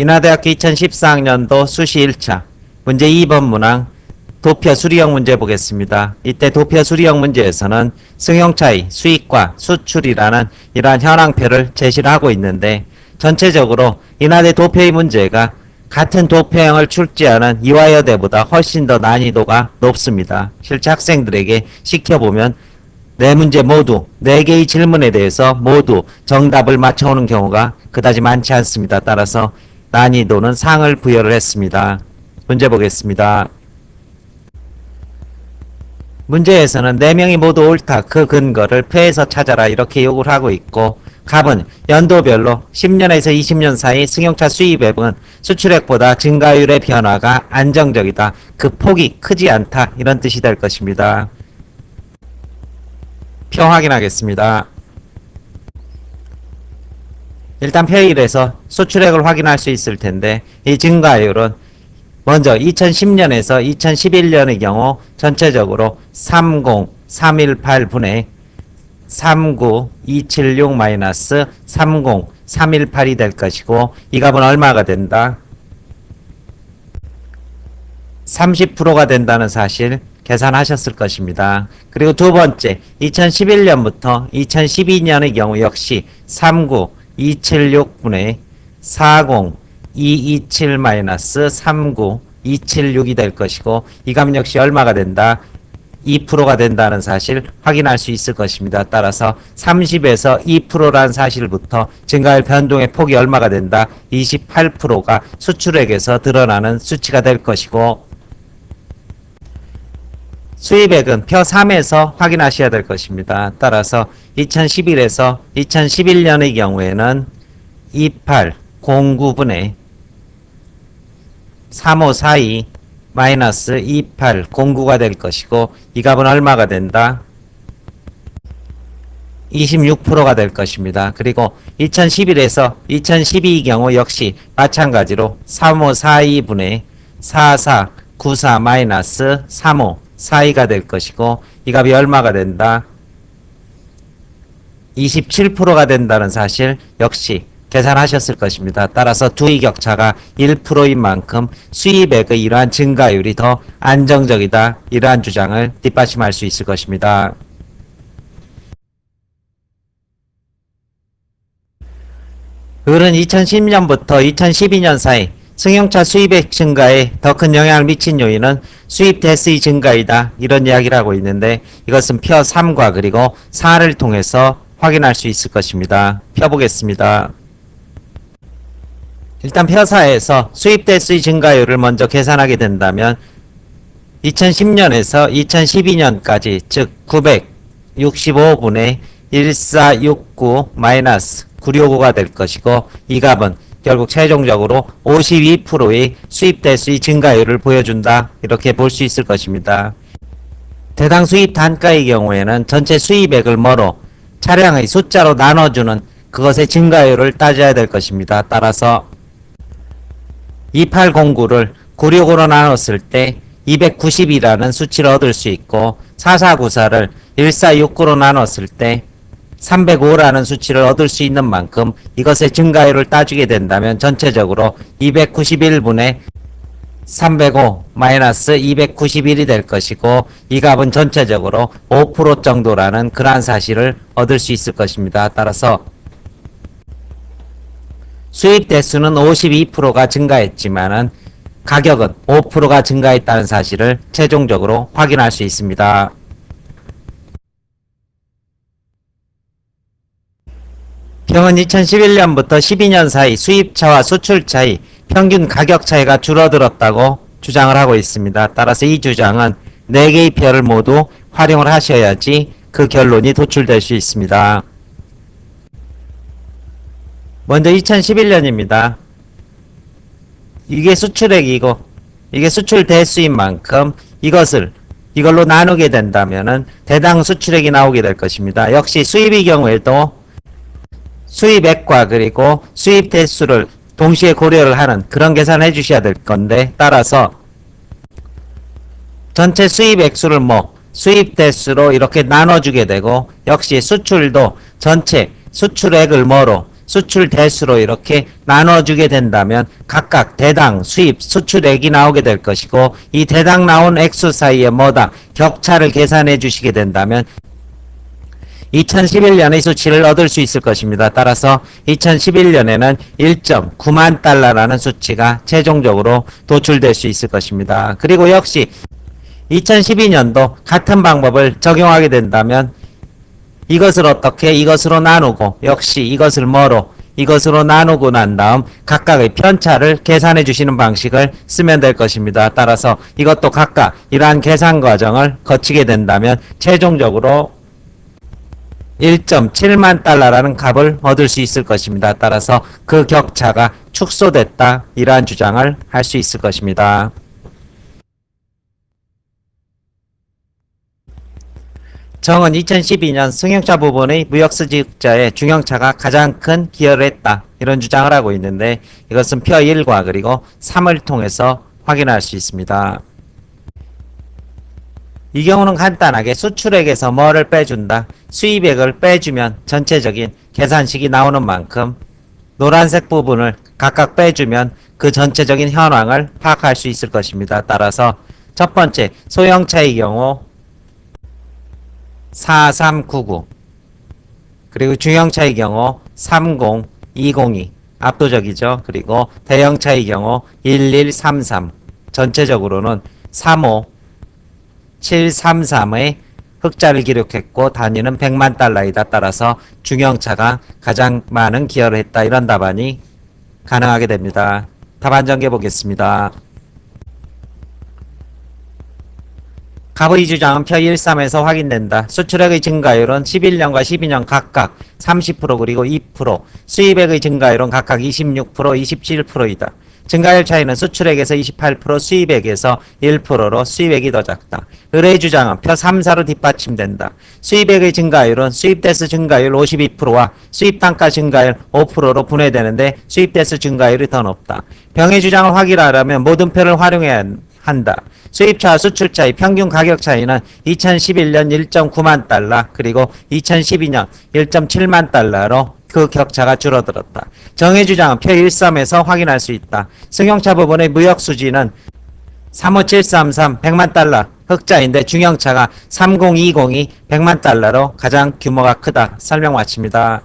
인하대학교 2014학년도 수시 1차 문제 2번 문항 도표 수리형 문제 보겠습니다. 이때 도표 수리형 문제에서는 승용차의 수입과 수출이라는 이러한 현황표를 제시를 하고 있는데, 전체적으로 인하대 도표의 문제가 같은 도표형을 출제하는 이화여대보다 훨씬 더 난이도가 높습니다. 실제 학생들에게 시켜보면 4문제 모두 4개의 질문에 대해서 모두 정답을 맞춰오는 경우가 그다지 많지 않습니다. 따라서 난이도는 상을 부여를 했습니다. 문제 보겠습니다. 문제에서는 4명이 모두 옳다, 그 근거를 표에서 찾아라 이렇게 요구를 하고 있고, 갑은 연도별로 10년에서 20년 사이 승용차 수입액은 수출액보다 증가율의 변화가 안정적이다, 그 폭이 크지 않다, 이런 뜻이 될 것입니다. 표 확인하겠습니다. 일단 표 1에서 수출액을 확인할 수 있을 텐데, 이 증가율은 먼저 2010년에서 2011년의 경우 전체적으로 30318분의 39276 마이너스 30318이 될 것이고, 이 값은 얼마가 된다? 30%가 된다는 사실 계산하셨을 것입니다. 그리고 두 번째, 2011년부터 2012년의 경우 역시 39276분의 40227 마이너스 39276이 될 것이고, 이 값 역시 얼마가 된다? 2%가 된다는 사실 확인할 수 있을 것입니다. 따라서 30에서 2%라는 사실부터 증가율 변동의 폭이 얼마가 된다? 28%가 수출액에서 드러나는 수치가 될 것이고, 수입액은 표 3에서 확인하셔야 될 것입니다. 따라서 2011에서 2011년의 경우에는 2809분의 3542 마이너스 2809가 될 것이고, 이 값은 얼마가 된다? 26%가 될 것입니다. 그리고 2011에서 2012의 경우 역시 마찬가지로 3542분의 4494 마이너스 3542가 될 것이고, 이 값이 얼마가 된다? 27%가 된다는 사실 역시 계산하셨을 것입니다. 따라서 두의 격차가 1%인 만큼 수입액의 이러한 증가율이 더 안정적이다, 이러한 주장을 뒷받침할 수 있을 것입니다. 을은 2010년부터 2012년 사이 승용차 수입액 증가에 더 큰 영향을 미친 요인은 수입 대수의 증가이다, 이런 이야기를 하고 있는데, 이것은 표 3과 그리고 4를 통해서 확인할 수 있을 것입니다. 펴보겠습니다. 일단 표 4에서 수입 대수의 증가율을 먼저 계산하게 된다면 2010년에서 2012년까지, 즉 965분의 1469 마이너스 965가 될 것이고, 이 값은 결국 최종적으로 52%의 수입 대수의 증가율을 보여준다, 이렇게 볼 수 있을 것입니다. 대당 수입 단가의 경우에는 전체 수입액을 뭐로? 차량의 숫자로 나눠주는 그것의 증가율을 따져야 될 것입니다. 따라서 2809를 965로 나눴을 때 290이라는 수치를 얻을 수 있고, 4494를 1469로 나눴을 때 305라는 수치를 얻을 수 있는 만큼 이것의 증가율을 따지게 된다면 전체적으로 291분의 305 마이너스 291이 될 것이고, 이 값은 전체적으로 5% 정도라는 그러한 사실을 얻을 수 있을 것입니다. 따라서 수입 대수는 52%가 증가했지만은 가격은 5%가 증가했다는 사실을 최종적으로 확인할 수 있습니다. 평은 2011년부터 12년 사이 수입차와 수출차의 평균 가격 차이가 줄어들었다고 주장을 하고 있습니다. 따라서 이 주장은 4개의 표를 모두 활용을 하셔야지 그 결론이 도출될 수 있습니다. 먼저 2011년입니다. 이게 수출액이고 이게 수출 대수인 만큼 이걸로 나누게 된다면은 대당 수출액이 나오게 될 것입니다. 역시 수입의 경우에도 수입액과 그리고 수입 대수를 동시에 고려를 하는 그런 계산을 해주셔야 될 건데, 따라서 전체 수입 액수를 수입 대수로 이렇게 나눠주게 되고, 역시 수출도 전체 수출액을 수출 대수로 이렇게 나눠주게 된다면 각각 대당 수입 수출액이 나오게 될 것이고, 이 대당 나온 액수 사이에 뭐다 격차를 계산해 주시게 된다면 2011년의 수치를 얻을 수 있을 것입니다. 따라서 2011년에는 1.9만 달러라는 수치가 최종적으로 도출될 수 있을 것입니다. 그리고 역시 2012년도 같은 방법을 적용하게 된다면 이것을 어떻게 이것으로 나누고, 역시 이것을 뭐로 이것으로 나누고 난 다음 각각의 편차를 계산해 주시는 방식을 쓰면 될 것입니다. 따라서 이것도 각각 이러한 계산 과정을 거치게 된다면 최종적으로 1.7만 달러라는 값을 얻을 수 있을 것입니다. 따라서 그 격차가 축소됐다, 이러한 주장을 할 수 있을 것입니다. 정은 2012년 승용차 부분의 무역수지흑자의 중형차가 가장 큰 기여를 했다, 이런 주장을 하고 있는데, 이것은 표 1과 그리고 3을 통해서 확인할 수 있습니다. 이 경우는 간단하게 수출액에서 뭐를 빼준다, 수입액을 빼주면 전체적인 계산식이 나오는 만큼 노란색 부분을 각각 빼주면 그 전체적인 현황을 파악할 수 있을 것입니다. 따라서 첫 번째 소형차의 경우 4399, 그리고 중형차의 경우 30202 압도적이죠. 그리고 대형차의 경우 1133, 전체적으로는 35733의 흑자를 기록했고 단위는 100만 달러이다. 따라서 중형차가 가장 많은 기여를 했다, 이런 답안이 가능하게 됩니다. 답안 전개 보겠습니다. 갑의 주장은 표 1.3에서 확인된다. 수출액의 증가율은 11년과 12년 각각 30% 그리고 2%, 수입액의 증가율은 각각 26%, 27%이다. 증가율 차이는 수출액에서 28%, 수입액에서 1%로 수입액이 더 작다. 을의 주장은 표 3, 4로 뒷받침된다. 수입액의 증가율은 수입대수 증가율 52%와 수입단가 증가율 5%로 분해되는데 수입대수 증가율이 더 높다. 병의 주장을 확인하려면 모든 표를 활용해야 한다. 수입차와 수출차의 평균 가격 차이는 2011년 1.9만 달러 그리고 2012년 1.7만 달러로 그 격차가 줄어들었다. 정의 주장은 표 1.3에서 확인할 수 있다. 승용차 부분의 무역수지는 35733 100만 달러 흑자인데 중형차가 3020이 100만 달러로 가장 규모가 크다. 설명 마칩니다.